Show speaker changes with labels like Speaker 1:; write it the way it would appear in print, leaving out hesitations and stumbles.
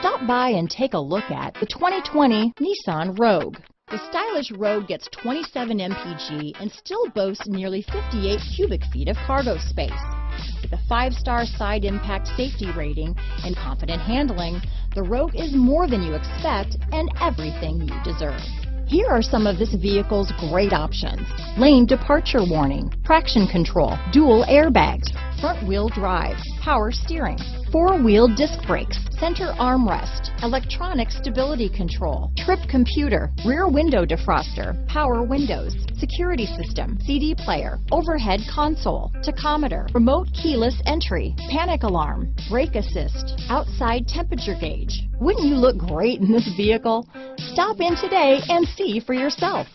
Speaker 1: Stop by and take a look at the 2020 Nissan Rogue. The stylish Rogue gets 27 mpg and still boasts nearly 58 cubic feet of cargo space. With a 5-star side impact safety rating and confident handling, the Rogue is more than you expect and everything you deserve. Here are some of this vehicle's great options: lane departure warning, traction control, dual airbags, front wheel drive, power steering, 4-wheel disc brakes, center armrest, electronic stability control, trip computer, rear window defroster, power windows, security system, CD player, overhead console, tachometer, remote keyless entry, panic alarm, brake assist, outside temperature gauge. Wouldn't you look great in this vehicle? Stop in today and see for yourself.